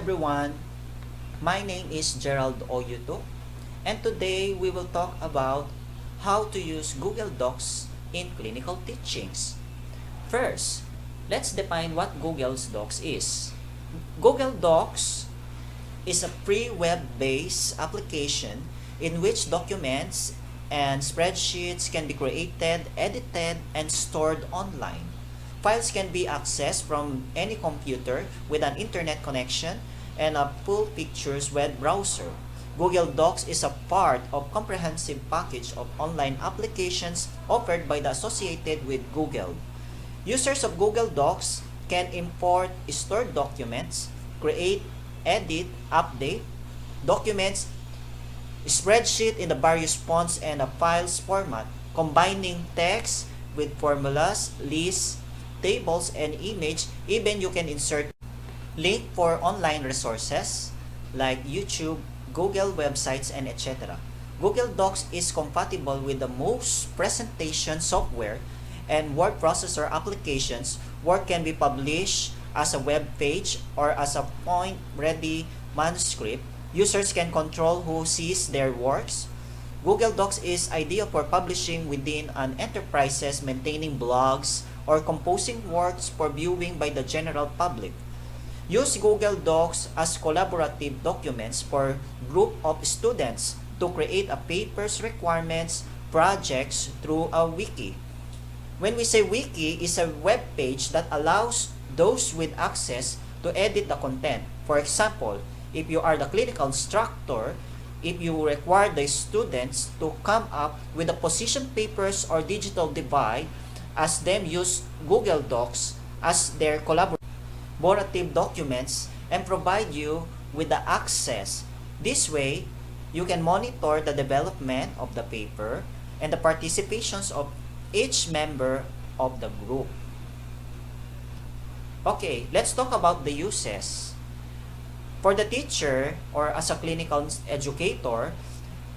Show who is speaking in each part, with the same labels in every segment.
Speaker 1: everyone, my name is Jerald Yutuc, and today we will talk about how to use Google Docs in clinical teachings. First, let's define what Google Docs is. Google Docs is a free web-based application in which documents and spreadsheets can be created, edited, and stored online. Files can be accessed from any computer with an internet connection and a full pictures web browser. Google Docs is a part of comprehensive package of online applications offered by the associated with Google. Users of Google Docs can import stored documents, create, edit, update documents, spreadsheet in the various fonts and a files format, combining text with formulas, lists, tables, and image. Even you can insert link for online resources like YouTube, Google websites, and etc. Google Docs is compatible with the most presentation software and word processor applications. Work can be published as a web page or as a point-ready manuscript. Users can control who sees their works. Google Docs is ideal for publishing within an enterprises, maintaining blogs, or composing works for viewing by the general public. Use Google Docs as collaborative documents for group of students to create a paper's requirements projects through a wiki. When we say wiki, is a web page that allows those with access to edit the content. For example, if you are the clinical instructor, if you require the students to come up with the position papers or digital divide, as them use Google Docs as their collaborative documents and provide you with the access. This way, you can monitor the development of the paper and the participations of each member of the group. Okay, let's talk about the uses. For the teacher or as a clinical educator,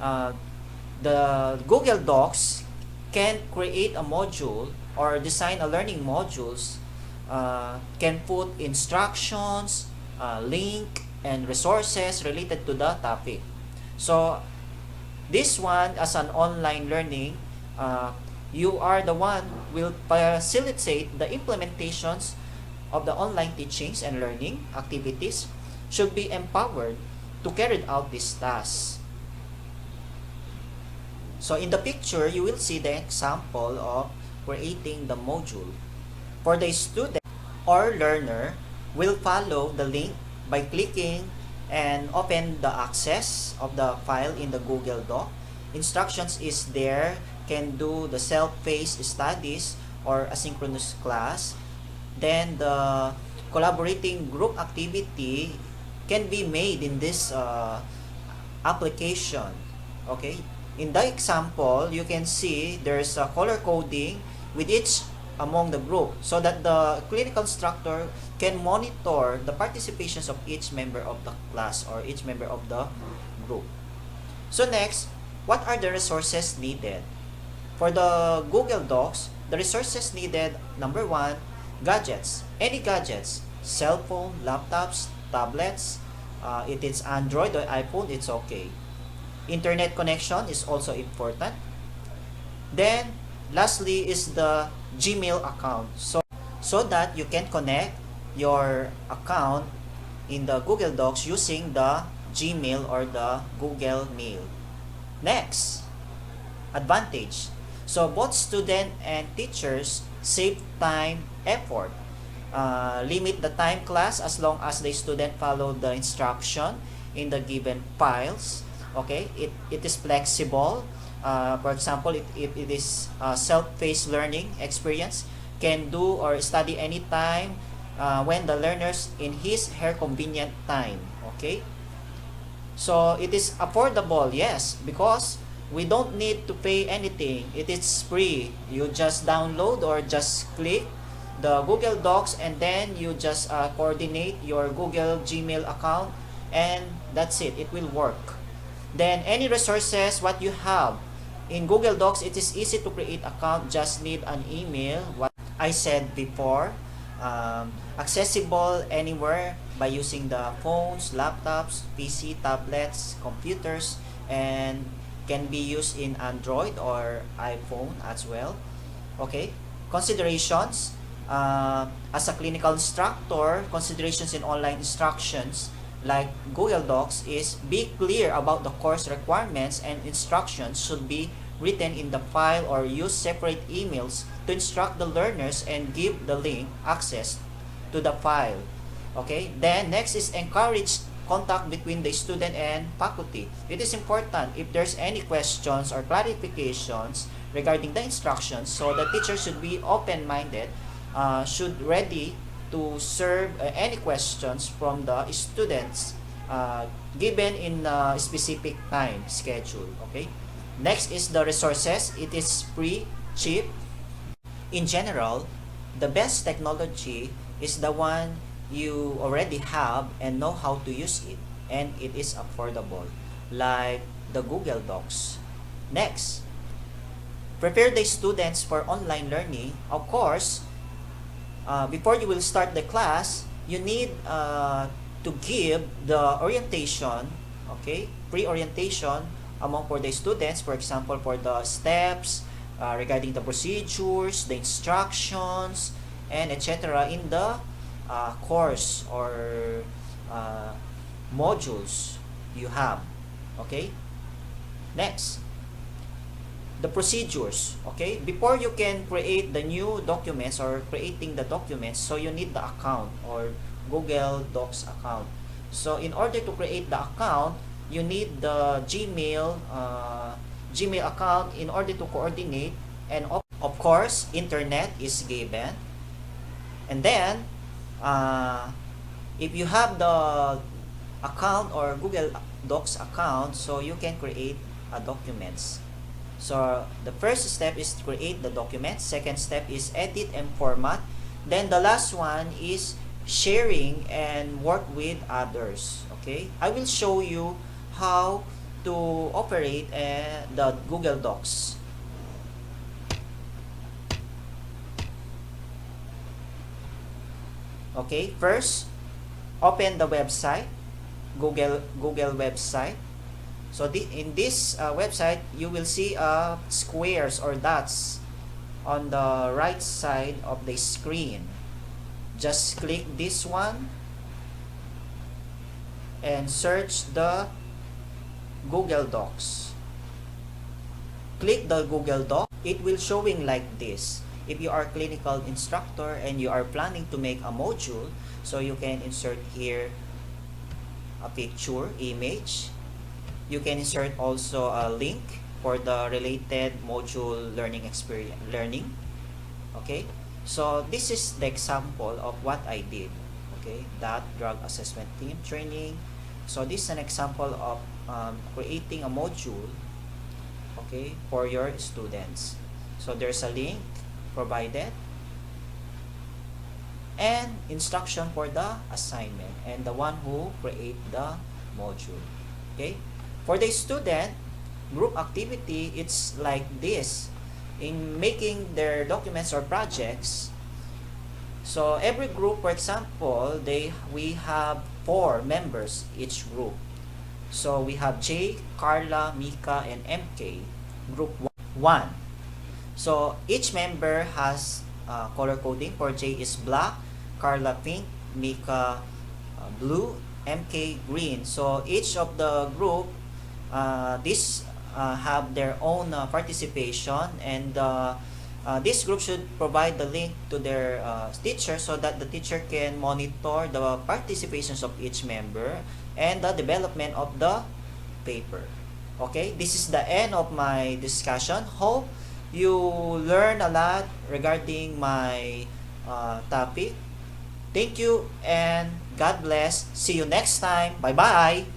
Speaker 1: the Google Docs can create a module or design a learning modules, can put instructions, link, and resources related to the topic. So, this one as an online learning, you are the one will facilitate the implementations of the online teachings and learning activities should be empowered to carry out these tasks. So in the picture, you will see the example of creating the module. For the student or learner will follow the link by clicking and open the access of the file in the Google Doc. Instructions is there, can do the self-paced studies or asynchronous class. Then the collaborating group activity can be made in this application. Okay, in the example, you can see there's a color coding with each among the group so that the clinical instructor can monitor the participations of each member of the class or each member of the group. So next, what are the resources needed? For the Google Docs, the resources needed, number one, gadgets. Any gadgets, cell phone, laptops, tablets, it is Android or iPhone, it's okay. Internet connection is also important. Then, lastly is the Gmail account. So that you can connect your account in the Google Docs using the Gmail or the Google Mail. Next, advantage. So both student and teachers save time, effort. Limit the time class as long as the student follow the instruction in the given files. Okay, it is flexible. For example, if it is self-paced learning experience, can do or study anytime when the learners in his/her convenient time. Okay, so it is affordable, yes, because we don't need to pay anything. It is free. You just download or just click the Google Docs and then you just coordinate your Google Gmail account and that's it. It will work. Then any resources what you have in Google Docs, it is easy to create account. Just need an email. What I said before, accessible anywhere by using the phones, laptops, PC, tablets, computers, and can be used in Android or iPhone as well. Okay, considerations. As a clinical instructor, considerations in online instructions like Google Docs is be clear about the course requirements, and instructions should be written in the file or use separate emails to instruct the learners and give the link access to the file. Okay, then next is encourage contact between the student and faculty. It is important if there's any questions or clarifications regarding the instructions, so the teacher should be open-minded, should ready to serve any questions from the students given in a specific time schedule. Okay, next is the resources. It is free, cheap. In general, the best technology is the one you already have and know how to use it, and it is affordable, like the Google Docs. Next, prepare the students for online learning. Of course, before you will start the class, you need to give the orientation, okay, pre-orientation among for the students, for example, for the steps, regarding the procedures, the instructions, and etc. in the course or modules you have. Okay, next, the procedures. Okay, before you can create the new documents or creating the documents, so you need the account or Google Docs account. So in order to create the account, you need the Gmail account in order to coordinate, and of course internet is given. And then if you have the account or Google Docs account, so you can create documents. So the first step is to create the document. Second step is edit and format. Then the last one is sharing and work with others. Okay, I will show you how to operate the Google Docs. Okay, first open the website, Google website. So in this website, you will see squares or dots on the right side of the screen. Just click this one and search the Google Docs. Click the Google Doc. It will showing like this. If you are a clinical instructor and you are planning to make a module, so you can insert here a picture, image. You can insert also a link for the related module learning experience Okay, so this is the example of what I did. Okay, that drug assessment team training. So this is an example of creating a module, okay, for your students. So there's a link provided and instruction for the assignment and the one who create the module. Okay, for the student group activity, it's like this in making their documents or projects. So every group, for example, we have 4 members each group. So we have J, Carla, Mika, and MK, group 1. So each member has color coding. For J is black, Carla pink, Mika blue, MK green. So each of the group have their own participation, and this group should provide the link to their teacher so that the teacher can monitor the participations of each member and the development of the paper. Okay, this is the end of my discussion. Hope you learn a lot regarding my topic. Thank you and God bless. See you next time. Bye bye.